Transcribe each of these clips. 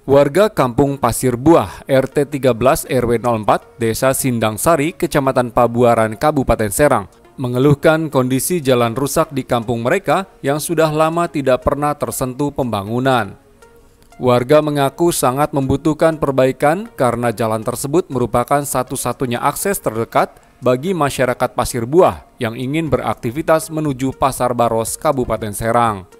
Warga Kampung Pasir Buah, RT 13 RW 04, Desa Sindang Sari, Kecamatan Pabuaran, Kabupaten Serang, mengeluhkan kondisi jalan rusak di kampung mereka yang sudah lama tidak pernah tersentuh pembangunan. Warga mengaku sangat membutuhkan perbaikan karena jalan tersebut merupakan satu-satunya akses terdekat bagi masyarakat Pasir Buah yang ingin beraktivitas menuju Pasar Baros, Kabupaten Serang.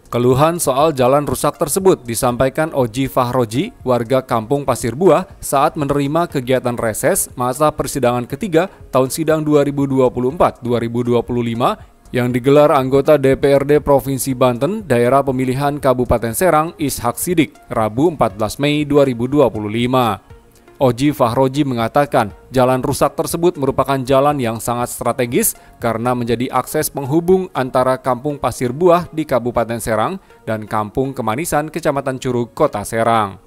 Keluhan soal jalan rusak tersebut disampaikan Oji Fahroji, warga Kampung Pasir Buah, saat menerima kegiatan reses masa persidangan ketiga tahun sidang 2024-2025 yang digelar anggota DPRD Provinsi Banten, Daerah Pemilihan Kabupaten Serang, Ishak Sidik, Rabu 14 Mei 2025. Oji Fahroji mengatakan jalan rusak tersebut merupakan jalan yang sangat strategis karena menjadi akses penghubung antara Kampung Pasir Buah di Kabupaten Serang dan Kampung Kemanisan, Kecamatan Curug, Kota Serang.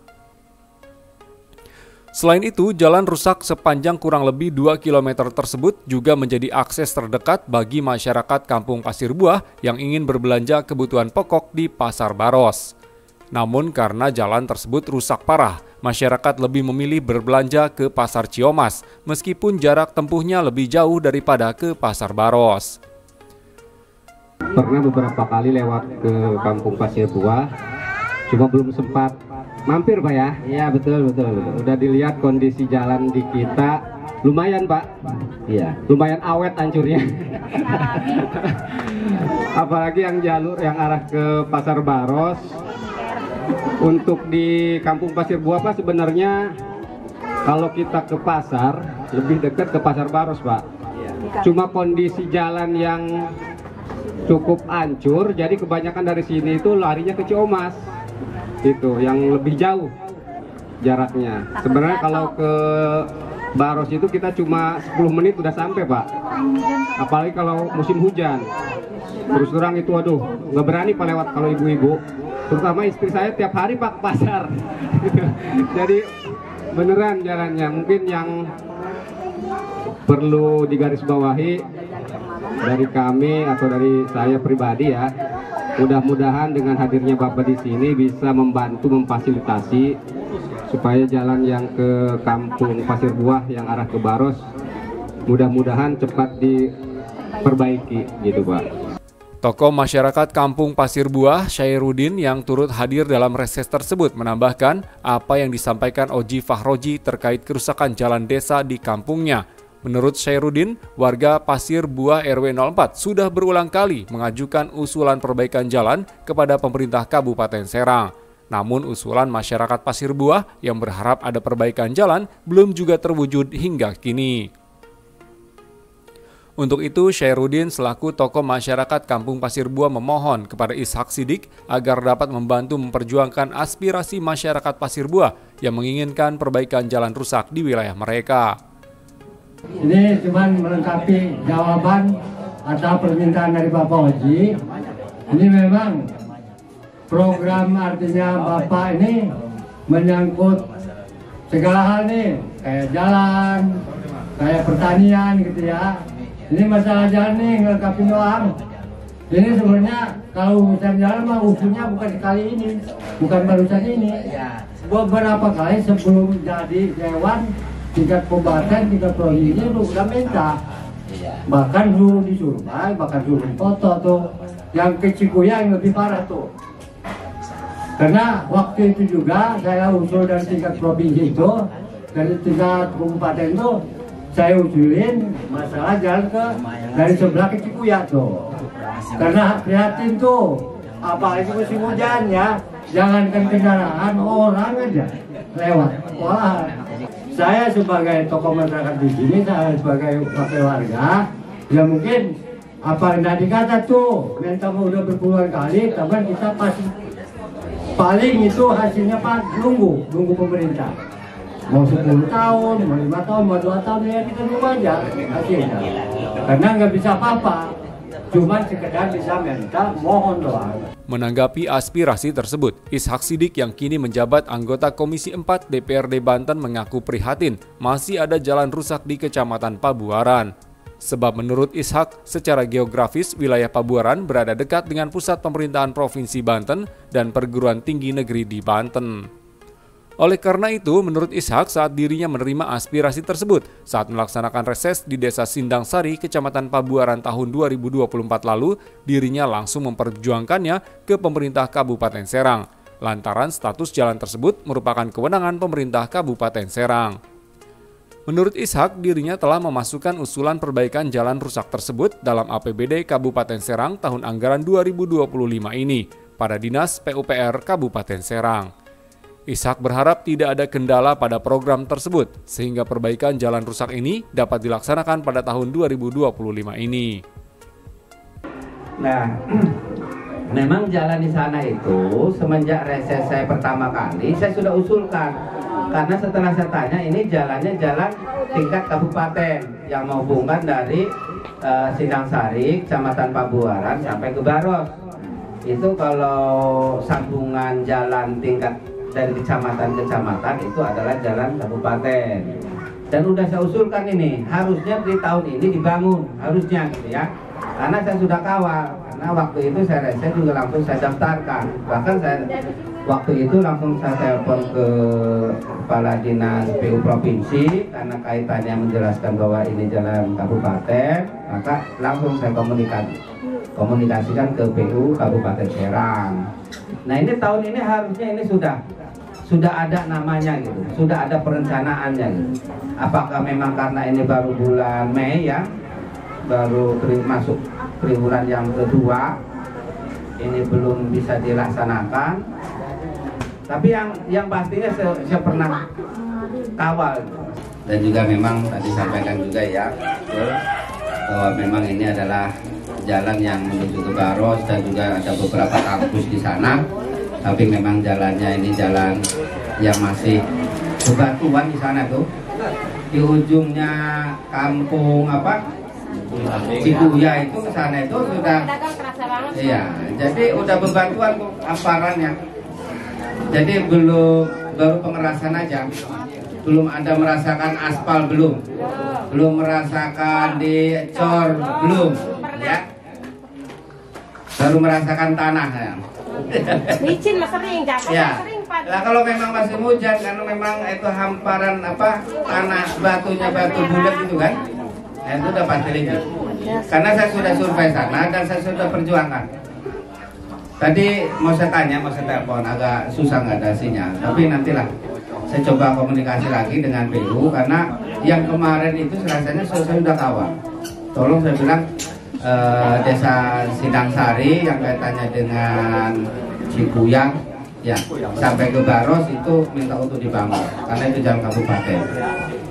Selain itu, jalan rusak sepanjang kurang lebih 2 km tersebut juga menjadi akses terdekat bagi masyarakat Kampung Pasir Buah yang ingin berbelanja kebutuhan pokok di Pasar Baros. Namun karena jalan tersebut rusak parah, masyarakat lebih memilih berbelanja ke Pasar Ciomas, meskipun jarak tempuhnya lebih jauh daripada ke Pasar Baros. Pernah beberapa kali lewat ke Kampung Pasir Buah, cuma belum sempat mampir Pak ya? Iya betul. Udah dilihat kondisi jalan di kita, lumayan Pak. Iya, lumayan awet hancurnya. Apalagi yang jalur yang arah ke Pasar Baros. Untuk di Kampung Pasir Buah Pak, sebenarnya kalau kita ke pasar lebih dekat ke Pasar Baros Pak. Cuma kondisi jalan yang cukup hancur, jadi kebanyakan dari sini itu larinya ke Ciomas. Itu yang lebih jauh jaraknya. Sebenarnya kalau ke Baros itu kita cuma 10 menit udah sampai Pak. Apalagi kalau musim hujan. Terus terang itu aduh, nggak berani Pak lewat kalau ibu-ibu. Terutama istri saya tiap hari Pak ke pasar. Jadi beneran jalannya. Mungkin yang perlu digarisbawahi dari kami atau dari saya pribadi ya, mudah-mudahan dengan hadirnya Bapak di sini bisa membantu memfasilitasi supaya jalan yang ke Kampung Pasir Buah yang arah ke Baros mudah-mudahan cepat diperbaiki gitu Pak. Tokoh masyarakat Kampung Pasir Buah, Syairuddin, yang turut hadir dalam reses tersebut menambahkan apa yang disampaikan Oji Fahroji terkait kerusakan jalan desa di kampungnya. Menurut Syairuddin, warga Pasir Buah RW 04 sudah berulang kali mengajukan usulan perbaikan jalan kepada pemerintah Kabupaten Serang. Namun usulan masyarakat Pasir Buah yang berharap ada perbaikan jalan belum juga terwujud hingga kini. Untuk itu, Syairuddin selaku tokoh masyarakat Kampung Pasir Buah memohon kepada Ishak Sidik agar dapat membantu memperjuangkan aspirasi masyarakat Pasir Buah yang menginginkan perbaikan jalan rusak di wilayah mereka. Ini cuma melengkapi jawaban atau permintaan dari Bapak Oji. Ini memang program, artinya Bapak ini menyangkut segala hal nih, kayak jalan, kayak pertanian gitu ya. Ini masalah jalan nih, ngelengkapin doang. Ini sebenarnya kalau urusan jalan mah usulnya bukan sekali ini, bukan barusan ini. Beberapa kali sebelum jadi dewan, tingkat kabupaten, tingkat provinsi udah minta. Bahkan dulu di Surabaya, bahkan dulu di foto tuh, yang ke Cikuya yang lebih parah tuh. Karena waktu itu juga saya usul dari tingkat provinsi itu, dari tingkat kabupaten itu, saya usulin masalah jalan ke dari sebelah ke Cikuya tuh. Karena prihatin tuh, apalagi musim hujan ya, jangankan kendaraan, orang aja lewat. Wah, saya sebagai tokoh masyarakat di sini, saya sebagai wakil warga, ya mungkin apa yang tadi kata tuh, minta udah berpuluhan kali, tapi kita pasti paling itu hasilnya Pak nunggu pemerintah. Mau 10 tahun, mau 5 tahun, mau 2 tahun, ya kita nunggu aja hasilnya. Karena nggak bisa apa-apa, cuma sekedar bisa minta, mohon doang. Menanggapi aspirasi tersebut, Ishak Sidik yang kini menjabat anggota Komisi 4 DPRD Banten mengaku prihatin masih ada jalan rusak di Kecamatan Pabuaran. Sebab menurut Ishak, secara geografis wilayah Pabuaran berada dekat dengan pusat pemerintahan Provinsi Banten dan perguruan tinggi negeri di Banten. Oleh karena itu, menurut Ishak saat dirinya menerima aspirasi tersebut saat melaksanakan reses di Desa Sindang Sari, Kecamatan Pabuaran tahun 2024 lalu, dirinya langsung memperjuangkannya ke pemerintah Kabupaten Serang. Lantaran status jalan tersebut merupakan kewenangan pemerintah Kabupaten Serang. Menurut Ishak, dirinya telah memasukkan usulan perbaikan jalan rusak tersebut dalam APBD Kabupaten Serang tahun anggaran 2025 ini pada Dinas PUPR Kabupaten Serang. Ishak berharap tidak ada kendala pada program tersebut, sehingga perbaikan jalan rusak ini dapat dilaksanakan pada tahun 2025 ini. Nah, memang jalan di sana itu semenjak reses saya pertama kali, saya sudah usulkan. Karena setelah saya tanya, ini jalannya jalan tingkat kabupaten yang menghubungkan dari Sindang Sari, Kecamatan Pabuaran sampai ke Baros. Itu kalau sambungan jalan tingkat dari kecamatan ke kecamatan itu adalah jalan kabupaten. Dan udah saya usulkan ini, harusnya di tahun ini dibangun, harusnya gitu ya. Karena saya sudah kawal, karena waktu itu saya juga langsung saya daftarkan. Bahkan saya waktu itu langsung saya telepon ke Kepala Dinas PU Provinsi karena kaitannya menjelaskan bahwa ini jalan kabupaten, maka langsung saya komunikasikan ke PU Kabupaten Serang. Nah ini tahun ini harusnya ini sudah ada namanya gitu, sudah ada perencanaannya gitu. Apakah memang karena ini baru bulan Mei ya, baru masuk triwulan yang kedua, ini belum bisa dilaksanakan. Tapi yang pastinya saya pernah kawal. Dan juga memang tadi sampaikan juga ya, bahwa memang ini adalah jalan yang menuju ke Baros dan juga ada beberapa kampus di sana. Tapi memang jalannya ini jalan yang masih bebatuan di sana tuh. Di ujungnya kampung Cikuya itu ke sana itu sudah, iya, jadi udah bebatuan tuh hamparannya. Jadi baru pengerasan aja, belum ada merasakan aspal, belum merasakan dicor, belum, ya, baru merasakan tanah ya. Licin mas sering, ya. Nah kalau memang masih hujan karena memang itu hamparan tanah batunya batu bulat gitu kan, nah, itu udah pasti licin. Karena saya sudah survei sana dan saya sudah perjuangkan. Tadi mau saya telepon agak susah nggak ada sinyal, tapi nantilah saya coba komunikasi lagi dengan PU karena yang kemarin itu rasanya saya sudah kawal. Tolong saya bilang Desa Sindang Sari yang kaitannya dengan Cikuyang ya sampai ke Baros itu minta untuk dibangun karena itu jalan kabupaten.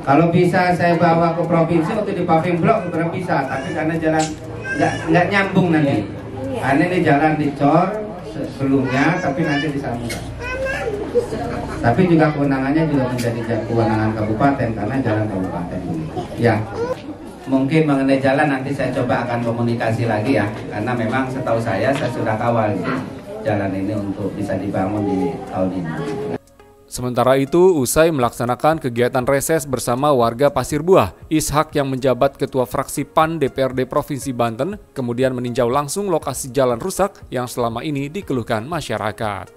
Kalau bisa saya bawa ke provinsi untuk di paving block itu bisa, tapi karena jalan nggak nyambung nanti. Karena ini jalan dicor sebelumnya, tapi nanti disambungkan. Tapi juga kewenangannya juga menjadi kewenangan kabupaten karena jalan kabupaten ini. Ya. Mungkin mengenai jalan nanti saya coba akan komunikasi lagi ya, karena memang setahu saya sudah kawal jalan ini untuk bisa dibangun di tahun ini. Sementara itu, usai melaksanakan kegiatan reses bersama warga Pasir Buah, Ishak yang menjabat Ketua Fraksi PAN DPRD Provinsi Banten kemudian meninjau langsung lokasi jalan rusak yang selama ini dikeluhkan masyarakat.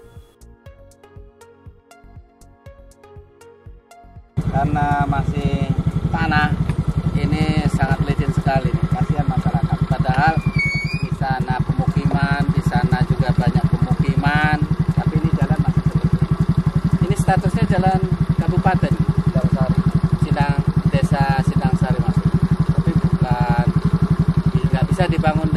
Karena masih tanah, ini sangat licin sekali nih, kasihan masyarakat. Padahal di sana pemukiman, di sana juga banyak pemukiman, tapi ini jalan masih seperti ini. Ini statusnya jalan kabupaten, Desa Sindang Sari masuk. Tapi bukan, nggak bisa dibangun